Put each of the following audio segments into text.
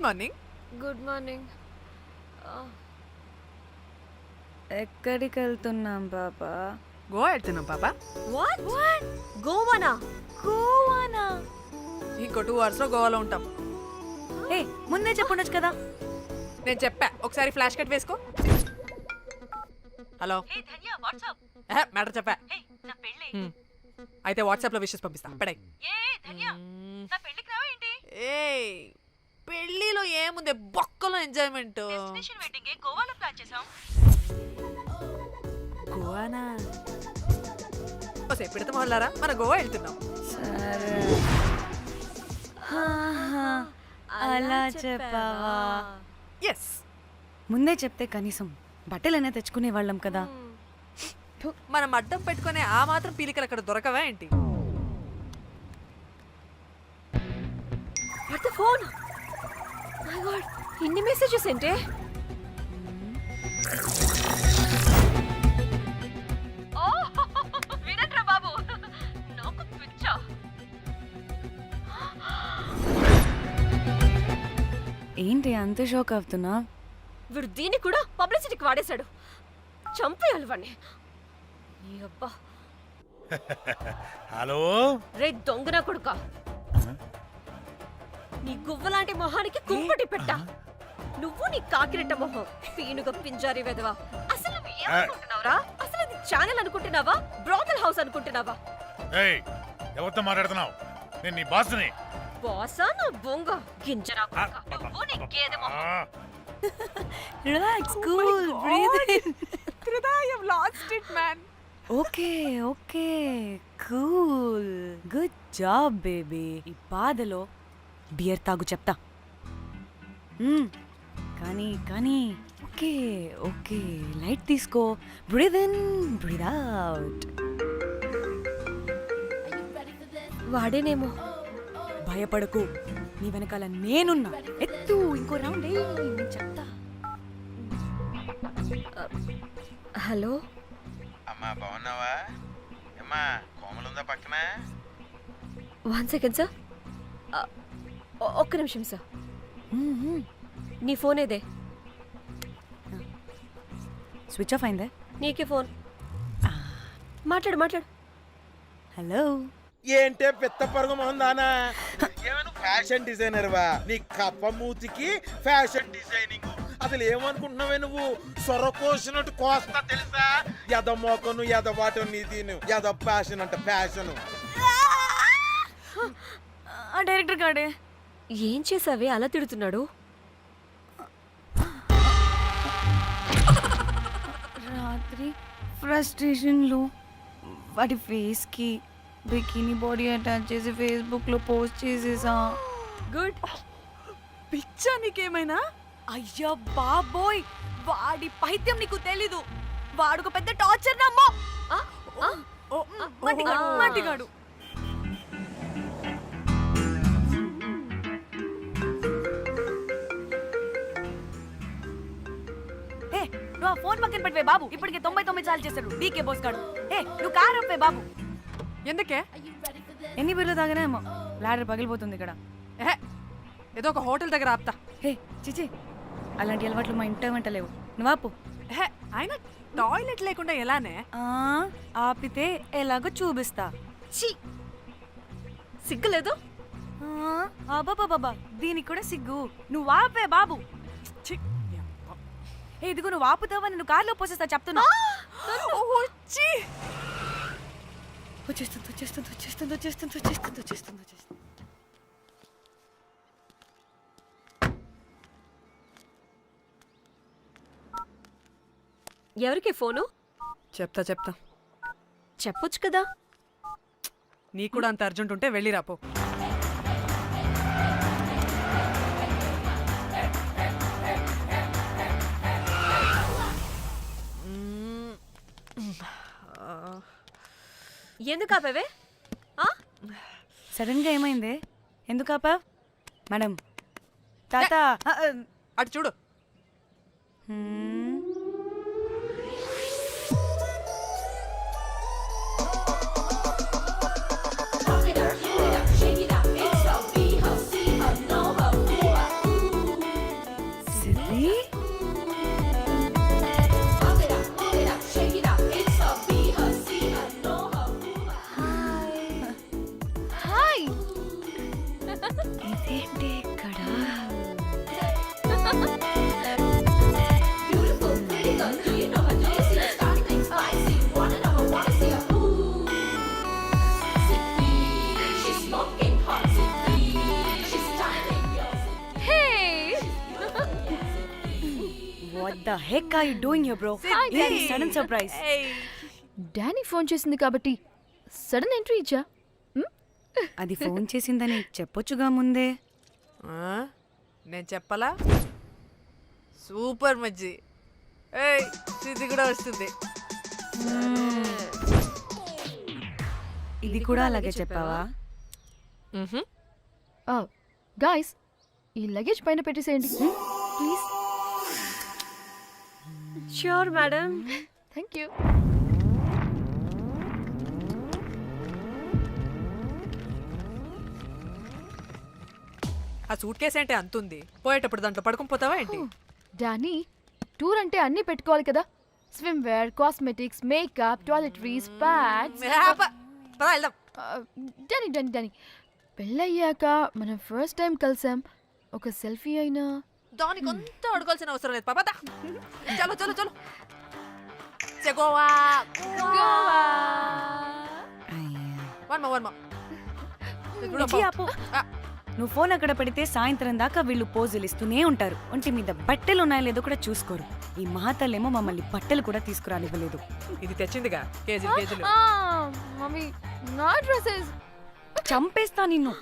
Morning. Good morning. ఎక్కడికి వెళ్తున్నాం పాపా? గోవా వెళ్తున్నాం పాప. వాట్ గోవానా? గోవానా? ఇంకో 2 hours లో గోవాలో ఉంటాం. ఏ ముందే చెప్పుండొచ్చు కదా. నేను చెప్పా, ఒకసారి ఫ్లాష్ కట్ వేసుకో. హలో మ్యాటర్ చెప్పా. అయితే వాట్సాప్ లో విషెస్ పంపిస్తా. పడాయి. ఏ పెళ్లిలో ఏముంది, బొక్కలో ఎంజాయ్మెంట్. గోవానా? పెడతా మొదలారా, మన గోవా వెళ్తున్నాం. సరే అలా చెప్పావా? ఎస్, ముందే చెప్తే కనీసం బట్టలైనా తెచ్చుకునే వాళ్ళం కదా. మనం అడ్డం పెట్టుకునే ఆ మాత్రం పీలికలు అక్కడ దొరకవా ఏంటి? What the phone? My God, ఇన్ని మెసేజెస్ ఏంటే? ఓ వీరేంద్ర బాబు, నాకు పిచ్చ. ఏంటి అంత షాక్ అవుతున్నా? వీడు దీన్ని కూడా పబ్లిసిటీకి వాడేశాడు. చంపేయాలి వాడిని. నీ అబ్బా. హలో రే దొంగన కొడుక, నీ గువ్వలాంటి మొహానికి కుంపటి పెట్ట. నువ్వు నీ కాకిరెట్ట మొహం, పీనుగ పింజారి వెదవా. అసలు నువ్వు ఏమనుకుంటున్నావురా? అసలు ఇది ఛానల్ అనుకుంటున్నావా, బ్రోకల్ హౌస్ అనుకుంటున్నావా? ఏయ్, ఎవరితో మాట్లాడుతున్నావు? నేను నీ బాస్ని. బాసా నా బొంగ గింజరా కొడుక, నువ్వు నీ గేదె మొహం. Relax, cool, breathe in. I have lost it, man. Okay okay, cool, good job baby. ఈ బాధలో బియర్ తాగు చెప్తా. కానీ కానీ ఓకే ఓకే, లైట్ తీసుకో. Breathe in, breathe out. వాడేనేమో. భయపడకు, నీ వెనకాల నేనున్నా. ఎత్తు, ఇంకో రౌండ్ నేను చెప్తా. హలో అమ్మా, బాగున్నావా? అమ్మా, కోమలుందా పక్కన? 1 second సార్. ఒక్క నిమిషం సార్. నీ ఫోన్ ఏదే? స్విచ్ ఆఫ్ అయిందే. నీకే ఫోన్. మాట్లాడు మాట్లాడు. హలో. ఏంటే పెద్ద పరుగు మొహందానా? ఏమైనా ఫ్యాషన్ డిజైనర్ వా? నీ కప్ప మూతికి ఫ్యాషన్ డిజైనింగ్. అసలు ఏమనుకుంటున్నావే నువ్వు? సొర కోసినట్టు కోస్తా తెలుసా? ఎద మోకను ఎద వాటను నీ దీను ఎద ఫ్యాషన్ అంట ఫ్యాషన్. డైరెక్టర్ గాడే ఏం చేసావే అలా తిడుతున్నాడు? రాత్రి ఫ్రస్ట్రేషన్లో వాడి ఫేస్కి బికినీ బాడీ అటాచ్ చేసి ఫేస్బుక్లో పోస్ట్ చేసేసా. గుడ్. పిచ్చా నీకేమైనా? అయ్యా బాబోయ్, వాడి పైత్యం నీకు తెలీదు. వాడుకు పెద్ద టార్చర్ నమ్మో. మట్టిగాడు. నువ్వు ఆ ఫోన్ పక్కన పెట్టవే బాబు. ఇప్పటికే 99 సార్లు చేశాడు డీకే బోస్ గాడు. నువ్వు కారు అప్పే బాబు. ఎందుకే? ఎన్ని బిర్లు తాగినామో లాడర్ పగిలిపోతుంది ఇక్కడ. ఏదో ఒక హోటల్ దగ్గర ఆపుతా. చిచి, అలాంటి అలవాట్లు మా ఇంట వెంట లేవు. నువ్వు ఆపు. ఆయన టాయిలెట్ లేకుండా ఎలానే? ఆపితే ఎలాగో చూపిస్తా. ఛీ, సిగ్గులేదు? బాబా, దీనికి కూడా సిగ్గు. నువ్వు ఆపే బాబు. ఇదిగో నువ్వు ఆపుతావని నువ్వు కార్లో పోసేస్తా చెప్తున్నా. వచ్చేస్తుంది. ఎవరికి ఫోను? చెప్తా చెప్పొచ్చు కదా. నీ కూడా అంత అర్జెంట్ ఉంటే వెళ్ళి రాపో. ఎందుకు ఆపేవే? సడన్ గా ఏమైంది? ఎందుకు ఆపా? మేడం, తాత అటు చూడు. the heck are you doing here, bro? ఏంటి sudden surprise? డానీ ఫోన్ చేసింది కాబట్టి సడన్ ఎంట్రీ ఇచ్చా. అది ఫోన్ చేసిందని చెప్పొచ్చుగా ముందే. నేను చెప్పలా? సూపర్ మజ్జి. ఏయ్ ఇది కూడా వస్తుంది. ఇది కూడా అలాగే చెప్పావా? గాయ్స్ ఈ లగేజ్ పైన పెట్టేసేయండి please. Sure madam. Thank you. ఆ సూట్ కేసు అంటే అంతుంది, పోయేటప్పుడు దాంట్లో పడుకుని పోతావా ఏంటి? డానీ టూర్ అంటే అన్నీ పెట్టుకోవాలి కదా. Swim wear, cosmetics, makeup, toiletries, pads. పద వెళ్దాం. డానీ డానీ డానీ పెళ్ళయ్యాక మనం ఫస్ట్ టైం కలిసాం, ఒక సెల్ఫీ అయినా. దానికి అంతా అడగాల్సిన అవసరం లేదు పాపా. చలో చలో చలో. గోవా వర్మ ఇచ్చి ఆపు. నువ్వు ఫోన్ అక్కడ పెడితే సాయంత్రం దాకా వీళ్ళు పోజులు ఇస్తూనే ఉంటారు. ఒంటి మీద బట్టలు ఉన్నాయో లేదో కూడా చూసుకోరు. ఈ మహాతల్లేమో మమ్మల్ని బట్టలు కూడా తీసుకురానివ్వలేదు. ఇది తెచ్చిందిగా కేజీలు కేజీలు. మమ్మీ నా డ్రెస్సెస్. చంపేస్తా నిన్ను.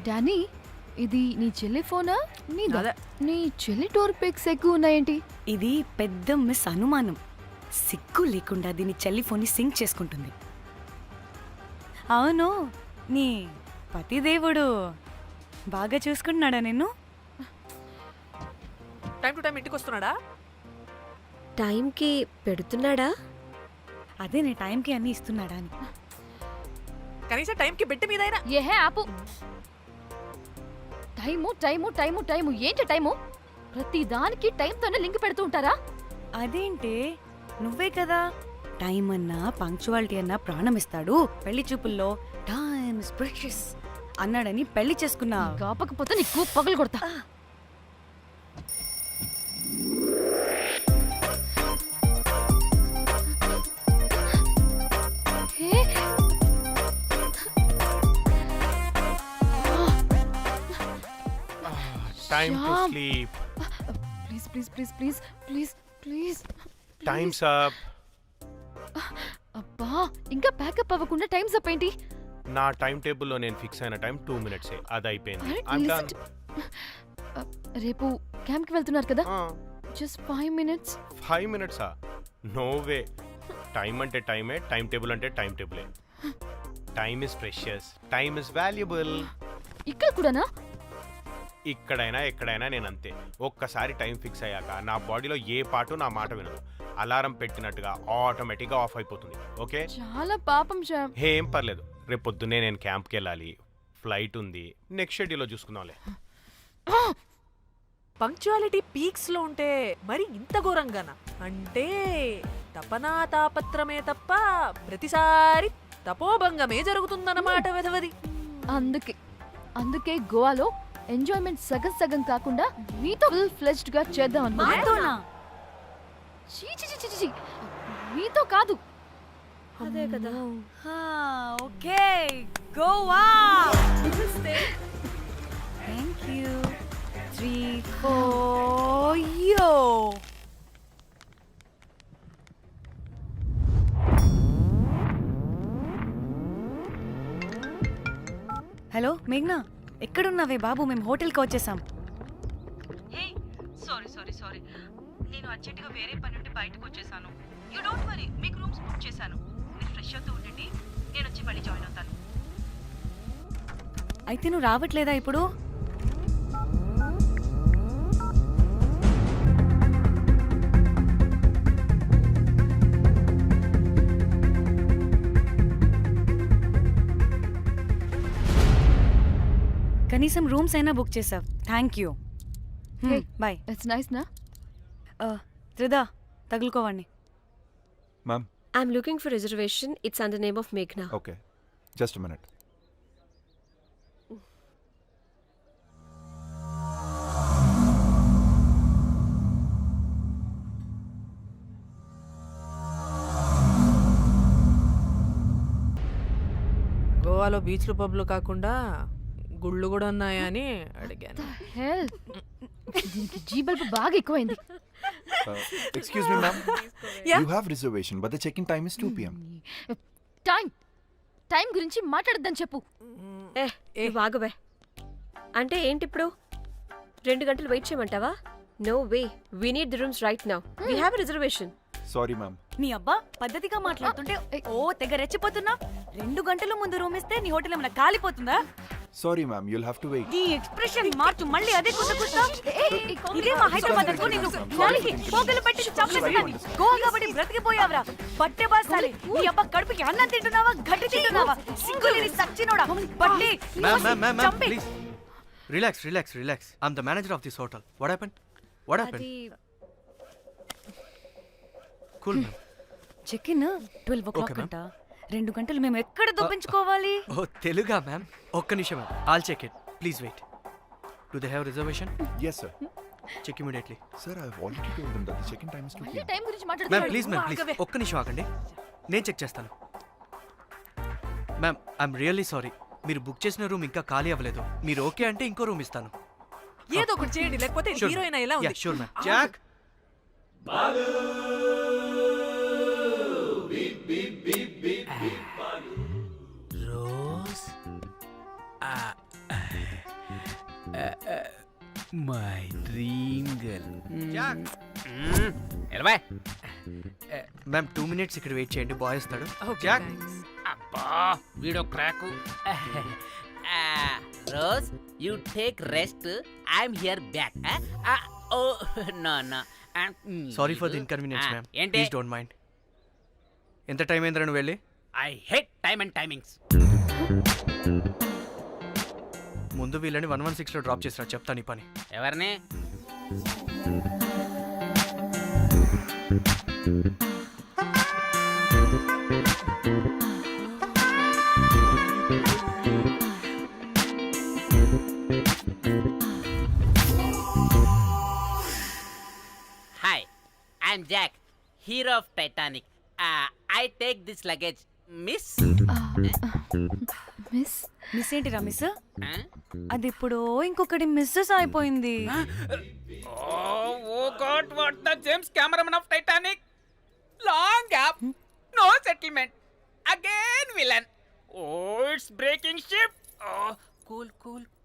డానీ ఇది నీ చెల్లి ఫోనా నీదా? అదే. నీ చెల్లి టూర్ పిక్స్ ఎక్కువ ఉన్నాయేంటి? ఇది పెద్ద మిస్ అనుమానం. సిగ్గు లేకుండా దీని చెల్లి ఫోన్ని సింక్ చేసుకుంటుంది. అవును, నీ పతిదేవుడు బాగా చూసుకుంటున్నాడా నిన్ను? టైం టు టైం ఇంటికి వస్తున్నాడా? టైంకి పెడుతున్నాడా? అదే నీ టైంకి అన్నీ ఇస్తున్నాడా అని. కనీసం టైంకి బిడ్డ మీదైనా. ఏహే ఆపు. టైము టైము టైము టైము ఏంటి టైము? ప్రతి దానికి టైంతోనే లింక్ పెడుతూ ఉంటారా? అదేంటే నువ్వే కదా టైం అన్నా పంక్చువాలిటీ అన్నా ప్రాణం ఇస్తాడు, పెళ్లి చూపుల్లో టైమ్ ఇస్ ప్రెషియస్ అన్నాడని పెళ్లి చేసుకున్నా. కాపకపోతే నీకు పగలు కొడతా. Time to Shyam. sleep. Please please please please please please. Time's up. అబ్బా ఇంకా ప్యాకప్ అవ్వకుండా టైం అప్ ఏంటి? నా టైం టేబుల్లో నేను ఫిక్స్ అయిన టైం 2 minutes. అది అయిపోయింది. Alright, I'm listen done. రేపు క్యాంప్కి వెళ్తున్నారు కదా, just 5 minutes. 5 minutes? No way. Time అంటే టైమే, టైం టేబుల్ అంటే టైం టేబులే. Time is precious, time is valuable. ఇక్కడ కూడానా? ఇక్కడైనా ఎక్కడైనా నేను అంతే. ఒక్కసారి టైం ఫిక్స్ అయ్యాక నా బాడీలో ఏ పాటు నా మాట వినదు. అలారం పెట్టినట్టుగా ఆటోమేటిక్గా ఆఫ్ అయిపోతుంది. ఓకే, చాలా పాపం శ్యామ్. ఏం పర్లేదు. రేపు పొద్దున్నే నేను క్యాంప్కి వెళ్ళాలి, ఫ్లైట్ ఉంది. నెక్స్ట్ షెడ్యూల్లో చూసుకుందాంలే. పంక్చువాలిటీ పీక్స్ లో ఉంటే మరి ఇంత ఘోరంగానా? అంటే తపనా తాపత్రమే తప్ప ప్రతిసారి తపోభంగమే జరుగుతుందన్నమాట వెధవది. అందుకే గోవాలో ఎంజాయ్మెంట్ సగం సగం కాకుండా మీతో ఫుల్ ఫ్లెజ్డ్ గా చేద్దాం అనుకున్నా. చీ చీ చీ చీ చీ. మీతో కాదు. అదే కదా. ఓకే గోవా. Thank you. 3 4 యో. హలో మేఘ్నా, ఎక్కడున్నావే బాబు? మేము హోటల్కి వచ్చేసాం. సారీ నేను అర్జెంటుగా వేరే పని నుండి బయటకు వచ్చేసాను. యూ డోంట్ వరీ, మీకు రూమ్స్ బుక్ చేశాను. మీరు ఫ్రెష్ అవుతూ ఉండండి, నేను వచ్చి మళ్ళీ జాయిన్ అవుతాను. అయితే నువ్వు రావట్లేదా ఇప్పుడు? కనీసం రూమ్స్ అయినా బుక్ చేసావు. Thank you. Bye. It's nice నా. త్రిదా తగులుకోవండి. Ma'am. I'm looking for reservation. It's under name of Meghna. Okay. Just a minute. గోవాలో బీచ్లు పబ్లు కాకుండా గుళ్ళు కూడా ఉన్నాయా అని అడిగాను. హెల్ దీనికి జీ బల్బ్ బాగా ఎక్కువైంది. Excuse me, ma'am. Yeah. You have reservation, but the check-in time is 2 p.m. Time గురించి మాట్లాడద్దని చెప్పు. నువ్వు ఆగువే. అంటే ఏంటి ఇప్పుడు 2 గంటలు వెయిట్ చేయమంటావా? No way, we need the rooms right now. We have a reservation. Sorry, ma'am. నీ అబ్బా పద్ధతిగా మాట్లాడుతుంటే ఓ తెగ రెచ్చిపోతున్నా. 2 గంటల ముందు రూమ్ ఇస్తే నీ హోటల్ ఏమైనా కాలిపోతుందా? Sorry, ma'am. You'll have to wait. నీ ఎక్స్ప్రెషన్ మార్చు, మళ్ళీ అదే కుసకుస్తా. ఇదే మా హైదరాబాద్ అనుకో. నేను నాలికి పోగలు పెట్టి చంపేస్తాను. గోవా కాబట్టి బ్రతికిపోయావరా బట్టే బాసాలి. నీ అబ్బా కడుపుకి అన్నం తింటున్నావా, గడ్డి తింటున్నావా? సింగులేని సచ్చినోడా బట్టే. Ma'am, చంపే. please. Relax. I'm the manager of this hotel. What happened? అది Cool, ma'am. Check in 12 o'clock Okay, ma'am. అంట. 2 గంటలు మేము ఎక్కడ దొప్పించుకోవాలి? Oh, Teluga, ma'am. ఒక్క నిమిషం, ma'am. I'll check it. Please wait. Do they have reservation? Yes, sir. Check immediately. Sir, I've already told them that the check-in time is 2 p.m. Time గురించి Ma'am, మాట్లాడుతున్నాడు. please. ఒక్క నిమిషం ఆగండి. నేను check చేస్తాను. Ma'am, I'm really sorry. మీరు book చేసిన room ఇంకా ఖాళీ అవ్వలేదు. మీరు ఓకే అంటే ఇంకో రూమ్ ఇస్తాను. ఏదో ఒకటి చేయండి, లేకపోతే హీరోయిన్ ఎలా ఉంది? Sure ma'am. Jack. Rose my dream girl. Jack. ఎలవా మ్యామ్ 2 minutes ఇక్కడ వెయిట్ చేయండి, బాయ్ వస్తాడు. Okay, Jack. thanks. అబ్బా వీడో crack. Rose you take rest, I'm here back. Oh no sorry for the inconvenience ma'am. ఏంటి? Please don't mind. ఎంత time అయిందిరా నువ్వు వెళ్ళి? I hate time and timings. ముందు వీళ్ళని 116లో డ్రాప్ చేసినా చెప్తాను ఈ పని. ఎవరిని? Hi, I'm Jack, hero of Titanic. I take this luggage miss. Miss ఏంటిరా మిస్? అది ఇప్పుడు ఇంకొకటి మిస్సెస్ అయిపోయింది. Oh God, what the James cameraman of Titanic. Long gap, no settlement, again villain. Oh it's breaking ship.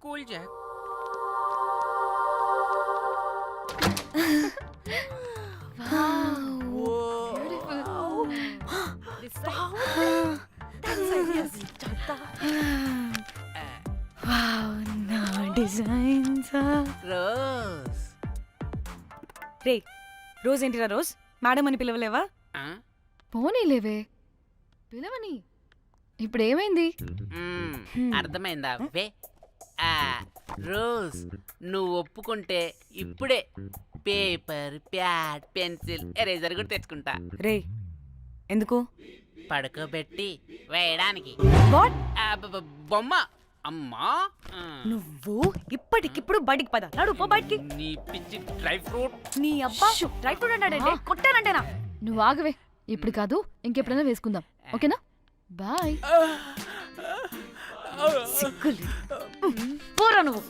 Cool Jack. Wow, నా designs. Rose. రే Rose ఏంటిరా Rose? Madam అని పిలవలేవా? పోనీలేవే, పిలవని. ఇప్పుడు ఏమైంది? అర్థమైందా? వే రోజ్, నువ్వు ఒప్పుకుంటే ఇప్పుడే పేపర్, ప్యాడ్, పెన్సిల్, ఎరేజర్ కూడా తెచ్చుకుంటా. రే ఎందుకు? పడుకోబెట్టి వేయడానికి. వాట్? బొమ్మ. అమ్మా, నువ్వు ఇప్పటికిప్పుడు బయటికి పద. నడు పో బయటికి. నీ పిచ్చి డ్రై ఫ్రూట్. నీ అబ్బా డ్రై ఫ్రూట్ అన్నాడంటే కొట్టానంటేనా? నువ్వు ఆగవే, ఇప్పుడు కాదు ఇంకెప్పుడైనా వేసుకుందాం, ఓకేనా? బాయ్. సిగ్గులు పోరా నువ్వు.